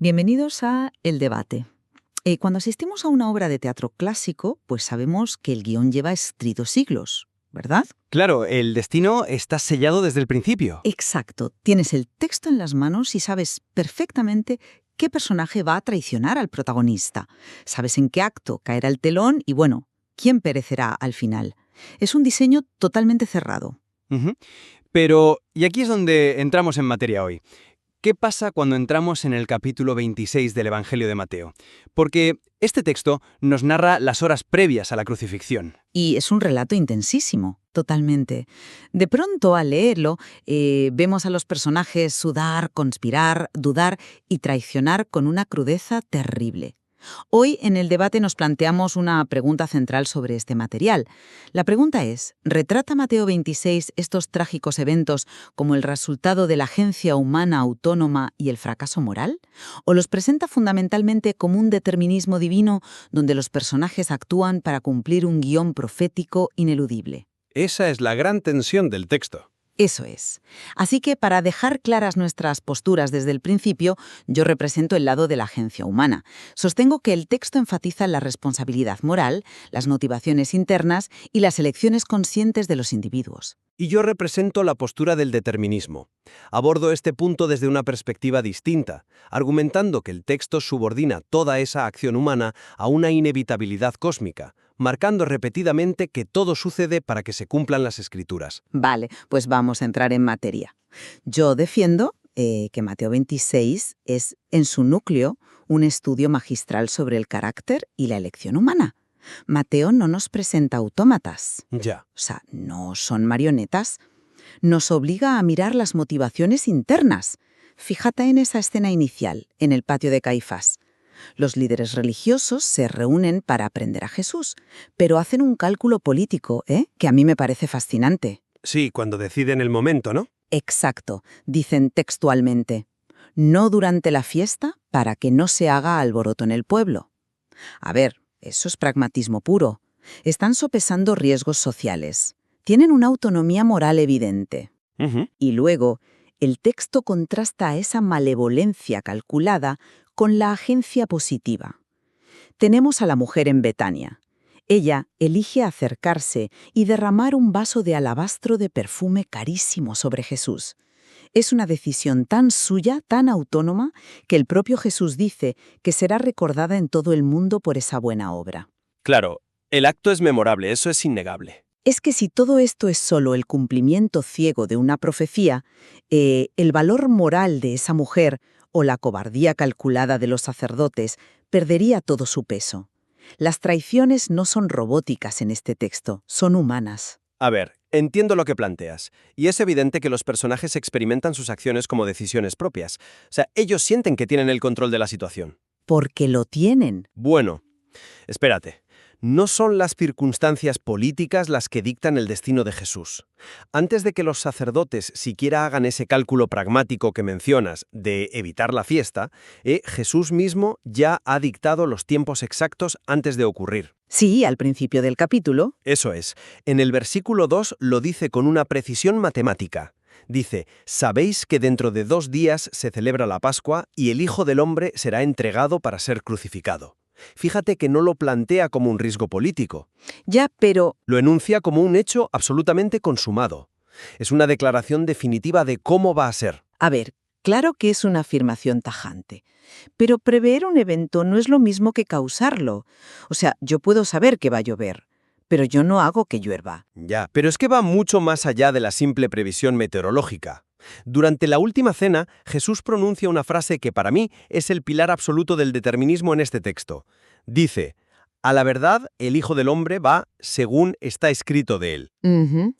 Bienvenidos a El Debate. Cuando asistimos a una obra de teatro clásico, pues sabemos que el guión lleva escrito siglos, ¿verdad? Claro, el destino está sellado desde el principio. Exacto. Tienes el texto en las manos y sabes perfectamente qué personaje va a traicionar al protagonista. Sabes en qué acto caerá el telón y, bueno, quién perecerá al final. Es un diseño totalmente cerrado. Ujú. Pero, y aquí es donde entramos en materia hoy. ¿Qué pasa cuando entramos en el capítulo 26 del Evangelio de Mateo? Porque este texto nos narra las horas previas a la crucifixión. Y es un relato intensísimo, totalmente. De pronto, al leerlo, vemos a los personajes sudar, conspirar, dudar y traicionar con una crudeza terrible. Hoy en el debate nos planteamos una pregunta central sobre este material. La pregunta es, ¿retrata Mateo 26 estos trágicos eventos como el resultado de la agencia humana autónoma y el fracaso moral? ¿O los presenta fundamentalmente como un determinismo divino donde los personajes actúan para cumplir un guión profético ineludible? Esa es la gran tensión del texto. Eso es. Así que para dejar claras nuestras posturas desde el principio, yo represento el lado de la agencia humana. Sostengo que el texto enfatiza la responsabilidad moral, las motivaciones internas y las elecciones conscientes de los individuos. Y yo represento la postura del determinismo. Abordo este punto desde una perspectiva distinta, argumentando que el texto subordina toda esa acción humana a una inevitabilidad cósmica, marcando repetidamente que todo sucede para que se cumplan las Escrituras. Vale, pues vamos a entrar en materia. Yo defiendo que Mateo 26 es, en su núcleo, un estudio magistral sobre el carácter y la elección humana. Mateo no nos presenta autómatas. Ya. O sea, no son marionetas. Nos obliga a mirar las motivaciones internas. Fíjate en esa escena inicial, en el patio de Caifás. Los líderes religiosos se reúnen para aprender a Jesús, pero hacen un cálculo político, que a mí me parece fascinante. Sí, cuando deciden el momento, ¿no? Exacto, dicen textualmente. No durante la fiesta, para que no se haga alboroto en el pueblo. A ver, eso es pragmatismo puro. Están sopesando riesgos sociales. Tienen una autonomía moral evidente. Ujú. Y luego, el texto contrasta esa malevolencia calculada con la agencia positiva. Tenemos a la mujer en Betania. Ella elige acercarse y derramar un vaso de alabastro de perfume carísimo sobre Jesús. Es una decisión tan suya, tan autónoma, que el propio Jesús dice que será recordada en todo el mundo por esa buena obra. Claro, el acto es memorable, eso es innegable. Es que si todo esto es solo el cumplimiento ciego de una profecía, el valor moral de esa mujer o la cobardía calculada de los sacerdotes perdería todo su peso. Las traiciones no son robóticas en este texto, son humanas. A ver, entiendo lo que planteas, y es evidente que los personajes experimentan sus acciones como decisiones propias. O sea, ellos sienten que tienen el control de la situación. Porque lo tienen. Bueno, espérate. No son las circunstancias políticas las que dictan el destino de Jesús. Antes de que los sacerdotes siquiera hagan ese cálculo pragmático que mencionas de evitar la fiesta, Jesús mismo ya ha dictado los tiempos exactos antes de ocurrir. Sí, al principio del capítulo. Eso es. En el versículo 2 lo dice con una precisión matemática. Dice, «Sabéis que dentro de 2 días se celebra la Pascua y el Hijo del Hombre será entregado para ser crucificado». Fíjate que no lo plantea como un riesgo político. Ya, pero... Lo enuncia como un hecho absolutamente consumado. Es una declaración definitiva de cómo va a ser. A ver, claro que es una afirmación tajante, pero prever un evento no es lo mismo que causarlo. O sea, yo puedo saber que va a llover, pero yo no hago que llueva. Ya, pero es que va mucho más allá de la simple previsión meteorológica. Durante la última cena, Jesús pronuncia una frase que para mí es el pilar absoluto del determinismo en este texto. Dice, «A la verdad, el Hijo del Hombre va según está escrito de él». Ujú.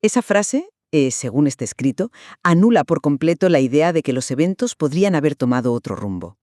Esa frase, según está escrito, anula por completo la idea de que los eventos podrían haber tomado otro rumbo.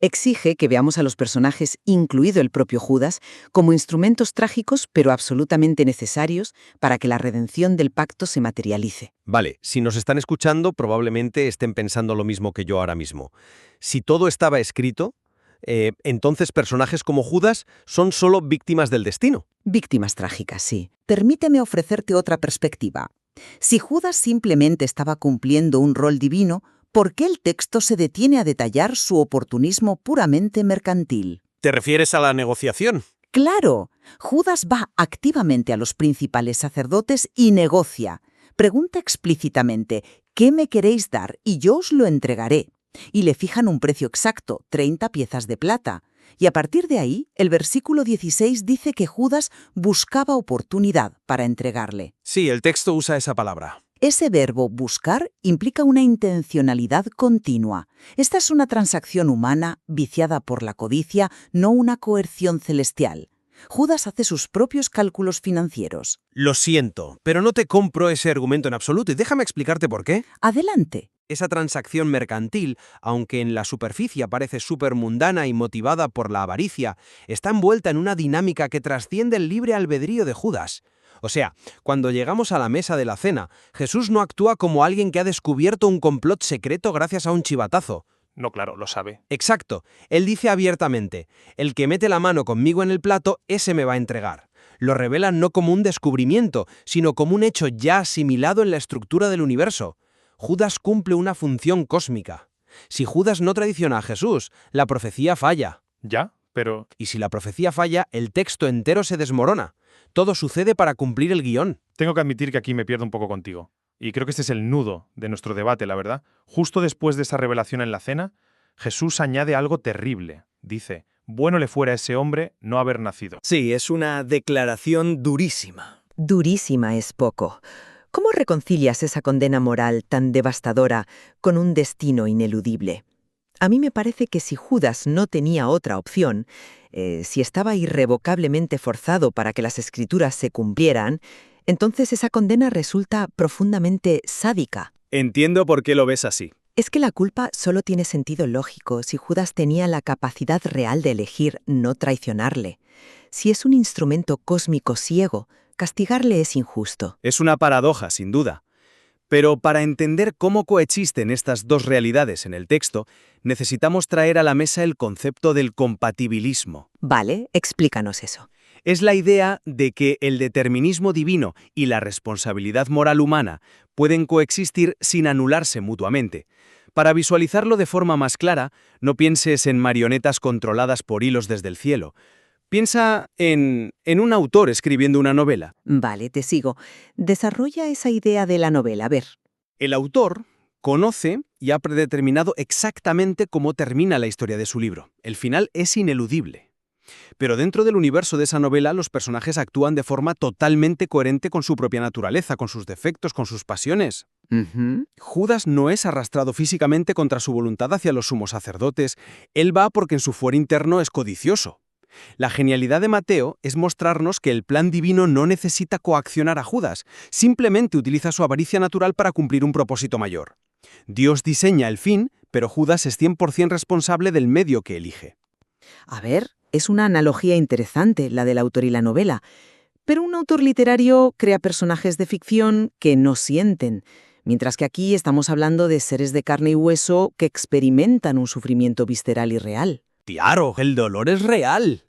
Exige que veamos a los personajes, incluido el propio Judas, como instrumentos trágicos pero absolutamente necesarios para que la redención del pacto se materialice. Vale, si nos están escuchando, probablemente estén pensando lo mismo que yo ahora mismo. Si todo estaba escrito, entonces personajes como Judas son solo víctimas del destino. Víctimas trágicas, sí. Permíteme ofrecerte otra perspectiva. Si Judas simplemente estaba cumpliendo un rol divino, ¿por qué el texto se detiene a detallar su oportunismo puramente mercantil? ¿Te refieres a la negociación? ¡Claro! Judas va activamente a los principales sacerdotes y negocia. Pregunta explícitamente, ¿qué me queréis dar? Y yo os lo entregaré. Y le fijan un precio exacto, 30 piezas de plata. Y a partir de ahí, el versículo 16 dice que Judas buscaba oportunidad para entregarle. Sí, el texto usa esa palabra. Ese verbo buscar implica una intencionalidad continua. Esta es una transacción humana viciada por la codicia, no una coerción celestial. Judas hace sus propios cálculos financieros. Lo siento, pero no te compro ese argumento en absoluto y déjame explicarte por qué. Adelante. Esa transacción mercantil, aunque en la superficie parece súper mundana y motivada por la avaricia, está envuelta en una dinámica que trasciende el libre albedrío de Judas. O sea, cuando llegamos a la mesa de la cena, Jesús no actúa como alguien que ha descubierto un complot secreto gracias a un chivatazo. No, claro, lo sabe. Exacto. Él dice abiertamente, el que mete la mano conmigo en el plato, ese me va a entregar. Lo revela no como un descubrimiento, sino como un hecho ya asimilado en la estructura del universo. Judas cumple una función cósmica. Si Judas no traiciona a Jesús, la profecía falla. ¿Ya? Pero... Y si la profecía falla, el texto entero se desmorona. Todo sucede para cumplir el guión. Tengo que admitir que aquí me pierdo un poco contigo. Y creo que este es el nudo de nuestro debate, la verdad. Justo después de esa revelación en la cena, Jesús añade algo terrible. Dice, bueno le fuera a ese hombre no haber nacido. Sí, es una declaración durísima. Durísima es poco. ¿Cómo reconcilias esa condena moral tan devastadora con un destino ineludible? A mí me parece que si Judas no tenía otra opción, si estaba irrevocablemente forzado para que las escrituras se cumplieran, entonces esa condena resulta profundamente sádica. Entiendo por qué lo ves así. Es que la culpa solo tiene sentido lógico si Judas tenía la capacidad real de elegir no traicionarle. Si es un instrumento cósmico ciego, castigarle es injusto. Es una paradoja, sin duda. Pero para entender cómo coexisten estas dos realidades en el texto, necesitamos traer a la mesa el concepto del compatibilismo. Vale, explícanos eso. Es la idea de que el determinismo divino y la responsabilidad moral humana pueden coexistir sin anularse mutuamente. Para visualizarlo de forma más clara, no pienses en marionetas controladas por hilos desde el cielo. Piensa en un autor escribiendo una novela. Vale, te sigo. Desarrolla esa idea de la novela, a ver. El autor conoce y ha predeterminado exactamente cómo termina la historia de su libro. El final es ineludible. Pero dentro del universo de esa novela, los personajes actúan de forma totalmente coherente con su propia naturaleza, con sus defectos, con sus pasiones. Judas no es arrastrado físicamente contra su voluntad hacia los sumos sacerdotes. Él va porque en su fuero interno es codicioso. La genialidad de Mateo es mostrarnos que el plan divino no necesita coaccionar a Judas, simplemente utiliza su avaricia natural para cumplir un propósito mayor. Dios diseña el fin, pero Judas es 100% responsable del medio que elige. A ver, es una analogía interesante la del autor y la novela, pero un autor literario crea personajes de ficción que no sienten, mientras que aquí estamos hablando de seres de carne y hueso que experimentan un sufrimiento visceral y real. Claro, el dolor es real.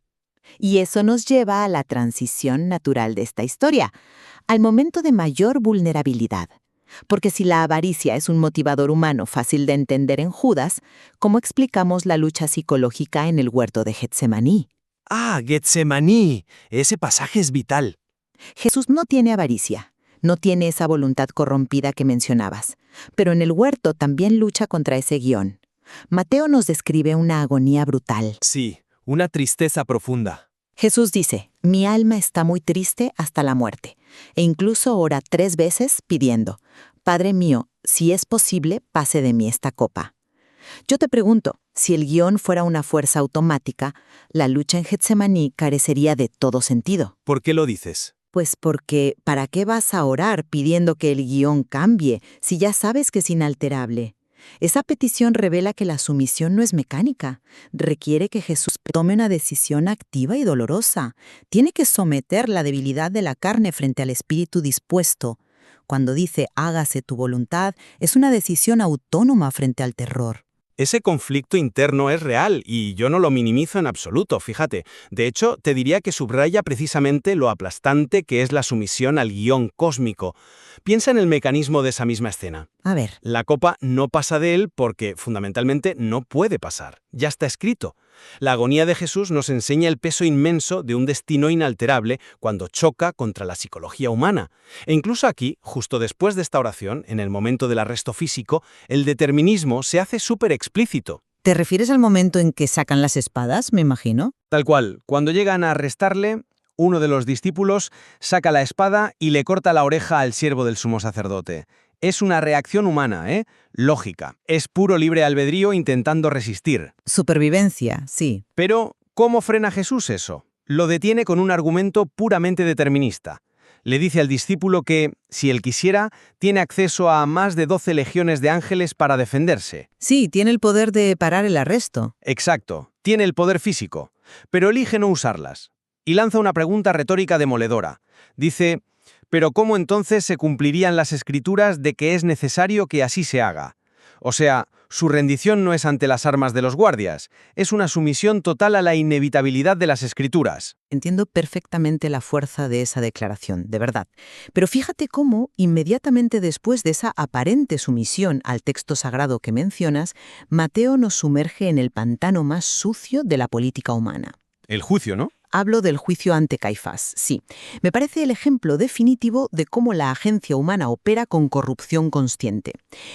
Y eso nos lleva a la transición natural de esta historia, al momento de mayor vulnerabilidad. Porque si la avaricia es un motivador humano fácil de entender en Judas, ¿cómo explicamos la lucha psicológica en el huerto de Getsemaní? Ah, Getsemaní. Ese pasaje es vital. Jesús no tiene avaricia, no tiene esa voluntad corrompida que mencionabas, pero en el huerto también lucha contra ese guión. Mateo nos describe una agonía brutal. Sí, una tristeza profunda. Jesús dice, mi alma está muy triste hasta la muerte, e incluso ora 3 veces pidiendo, Padre mío, si es posible, pase de mí esta copa. Yo te pregunto, si el guión fuera una fuerza automática, la lucha en Getsemaní carecería de todo sentido. ¿Por qué lo dices? Pues porque, ¿para qué vas a orar pidiendo que el guión cambie si ya sabes que es inalterable? Esa petición revela que la sumisión no es mecánica. Requiere que Jesús tome una decisión activa y dolorosa. Tiene que someter la debilidad de la carne frente al espíritu dispuesto. Cuando dice hágase tu voluntad, es una decisión autónoma frente al terror. Ese conflicto interno es real y yo no lo minimizo en absoluto, fíjate. De hecho, te diría que subraya precisamente lo aplastante que es la sumisión al guión cósmico. Piensa en el mecanismo de esa misma escena. A ver, La copa no pasa de él porque, fundamentalmente, no puede pasar. Ya está escrito. La agonía de Jesús nos enseña el peso inmenso de un destino inalterable cuando choca contra la psicología humana. E incluso aquí, justo después de esta oración, en el momento del arresto físico, el determinismo se hace súper explícito. ¿te refieres al momento en que sacan las espadas, me imagino? Tal cual, cuando llegan a arrestarle, uno de los discípulos saca la espada y le corta la oreja al siervo del sumo sacerdote. Es una reacción humana, lógica. Es puro libre albedrío intentando resistir. Supervivencia, sí. Pero, ¿cómo frena Jesús eso? Lo detiene con un argumento puramente determinista. Le dice al discípulo que, si él quisiera, tiene acceso a más de 12 legiones de ángeles para defenderse. Sí, tiene el poder de parar el arresto. Exacto, tiene el poder físico, pero elige no usarlas. Y lanza una pregunta retórica demoledora. Dice, ¿pero cómo entonces se cumplirían las escrituras de que es necesario que así se haga? O sea, su rendición no es ante las armas de los guardias, es una sumisión total a la inevitabilidad de las escrituras. Entiendo perfectamente la fuerza de esa declaración, de verdad. Pero fíjate cómo, inmediatamente después de esa aparente sumisión al texto sagrado que mencionas, Mateo nos sumerge en el pantano más sucio de la política humana. El juicio, ¿no? Hablo del juicio ante Caifás, sí. Me parece el ejemplo definitivo de cómo la agencia humana opera con corrupción consciente.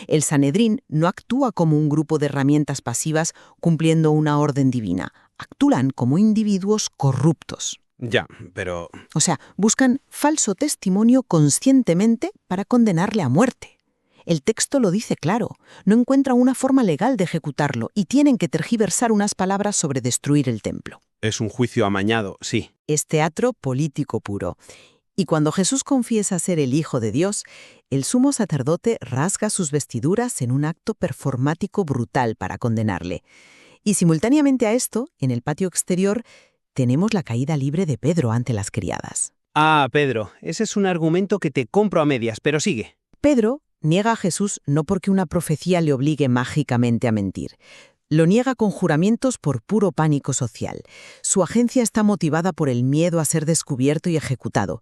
El Sanedrín no actúa como un grupo de herramientas pasivas cumpliendo una orden divina. Actúan como individuos corruptos. Ya, pero... O sea, buscan falso testimonio conscientemente para condenarle a muerte. El texto lo dice claro, no encuentran una forma legal de ejecutarlo y tienen que tergiversar unas palabras sobre destruir el templo. Es un juicio amañado, sí. Es teatro político puro. Y cuando Jesús confiesa ser el Hijo de Dios, el sumo sacerdote rasga sus vestiduras en un acto performático brutal para condenarle. Y simultáneamente a esto, en el patio exterior, tenemos la caída libre de Pedro ante las criadas. Ah, Pedro, ese es un argumento que te compro a medias, pero sigue. Pedro niega a Jesús no porque una profecía le obligue mágicamente a mentir. Lo niega con juramentos por puro pánico social. Su agencia está motivada por el miedo a ser descubierto y ejecutado.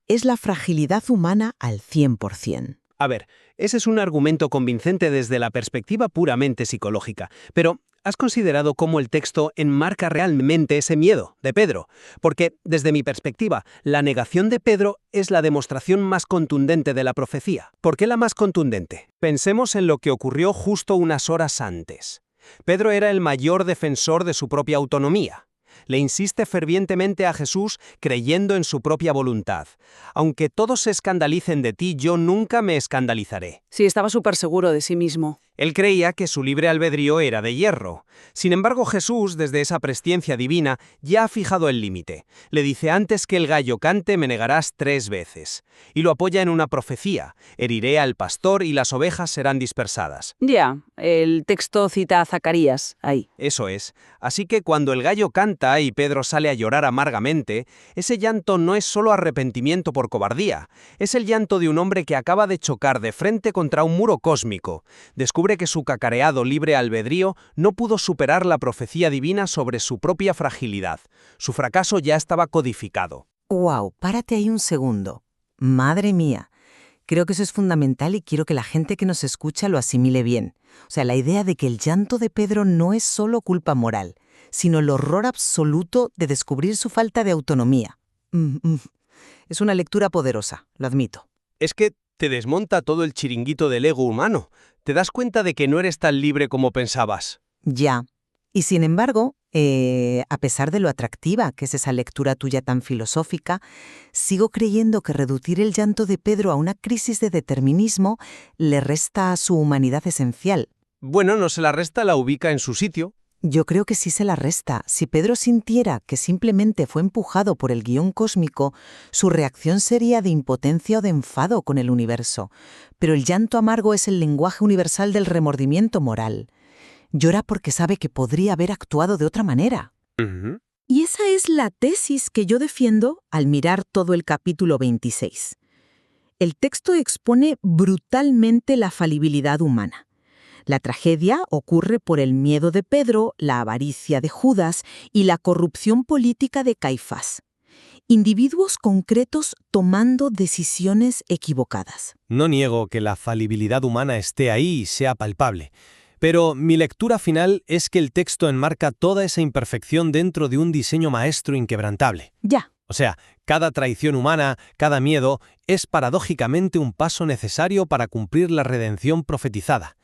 Es la fragilidad humana al 100%. A ver, ese es un argumento convincente desde la perspectiva puramente psicológica, pero ¿has considerado cómo el texto enmarca realmente ese miedo de Pedro? Porque, desde mi perspectiva, la negación de Pedro es la demostración más contundente de la profecía. ¿Por qué la más contundente? Pensemos en lo que ocurrió justo unas horas antes. Pedro era el mayor defensor de su propia autonomía. Le insiste fervientemente a Jesús creyendo en su propia voluntad. Aunque todos se escandalicen de ti, yo nunca me escandalizaré. Sí, estaba súper seguro de sí mismo. Él creía que su libre albedrío era de hierro. Sin embargo, Jesús, desde esa presciencia divina, ya ha fijado el límite. Le dice, antes que el gallo cante, me negarás 3 veces. Y lo apoya en una profecía. Heriré al pastor y las ovejas serán dispersadas. Ya, el texto cita a Zacarías, ahí. Eso es. Así que cuando el gallo canta y Pedro sale a llorar amargamente, ese llanto no es solo arrepentimiento por cobardía. Es el llanto de un hombre que acaba de chocar de frente contra un muro cósmico. Descubre que su cacareado libre albedrío no pudo superar la profecía divina sobre su propia fragilidad. Su fracaso ya estaba codificado. ¡Wow! Párate ahí un segundo. Madre mía. Creo que eso es fundamental y quiero que la gente que nos escucha lo asimile bien. O sea, la idea de que el llanto de Pedro no es solo culpa moral, sino el horror absoluto de descubrir su falta de autonomía. Es una lectura poderosa, lo admito. Es que te desmonta todo el chiringuito del ego humano. Te das cuenta de que no eres tan libre como pensabas. Ya. Y sin embargo, a pesar de lo atractiva que es esa lectura tuya tan filosófica, sigo creyendo que reducir el llanto de Pedro a una crisis de determinismo le resta a su humanidad esencial. Bueno, no se la resta, la ubica en su sitio. Yo creo que sí se la resta. Si Pedro sintiera que simplemente fue empujado por el guión cósmico, su reacción sería de impotencia o de enfado con el universo. Pero el llanto amargo es el lenguaje universal del remordimiento moral. Llora porque sabe que podría haber actuado de otra manera. Y esa es la tesis que yo defiendo al mirar todo el capítulo 26. El texto expone brutalmente la falibilidad humana. La tragedia ocurre por el miedo de Pedro, la avaricia de Judas y la corrupción política de Caifás. Individuos concretos tomando decisiones equivocadas. No niego que la falibilidad humana esté ahí y sea palpable, pero mi lectura final es que el texto enmarca toda esa imperfección dentro de un diseño maestro inquebrantable. Ya. O sea, cada traición humana, cada miedo, es paradójicamente un paso necesario para cumplir la redención profetizada.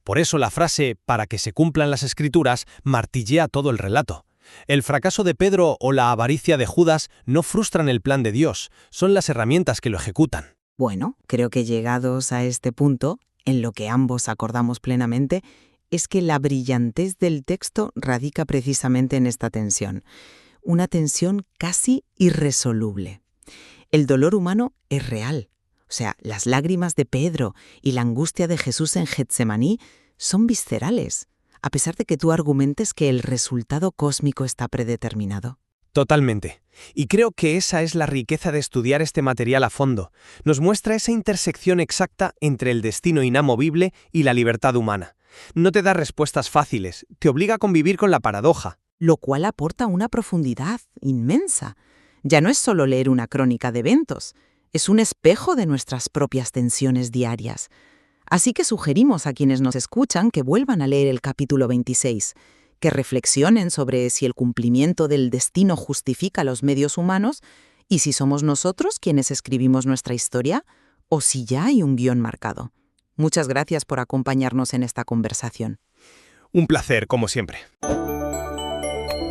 Por eso la frase «para que se cumplan las Escrituras» martillea todo el relato. El fracaso de Pedro o la avaricia de Judas no frustran el plan de Dios, son las herramientas que lo ejecutan. Bueno, creo que llegados a este punto, en lo que ambos acordamos plenamente, es que la brillantez del texto radica precisamente en esta tensión. Una tensión casi irresoluble. El dolor humano es real. O sea, las lágrimas de Pedro y la angustia de Jesús en Getsemaní son viscerales, a pesar de que tú argumentes que el resultado cósmico está predeterminado. Totalmente. Y creo que esa es la riqueza de estudiar este material a fondo. Nos muestra esa intersección exacta entre el destino inamovible y la libertad humana. No te da respuestas fáciles, te obliga a convivir con la paradoja. Lo cual aporta una profundidad inmensa. Ya no es solo leer una crónica de eventos, es un espejo de nuestras propias tensiones diarias. Así que sugerimos a quienes nos escuchan que vuelvan a leer el capítulo 26, que reflexionen sobre si el cumplimiento del destino justifica los medios humanos y si somos nosotros quienes escribimos nuestra historia o si ya hay un guión marcado. Muchas gracias por acompañarnos en esta conversación. Un placer, como siempre.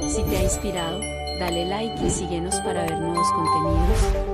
Si te ha inspirado, dale like y síguenos para ver nuevos contenidos.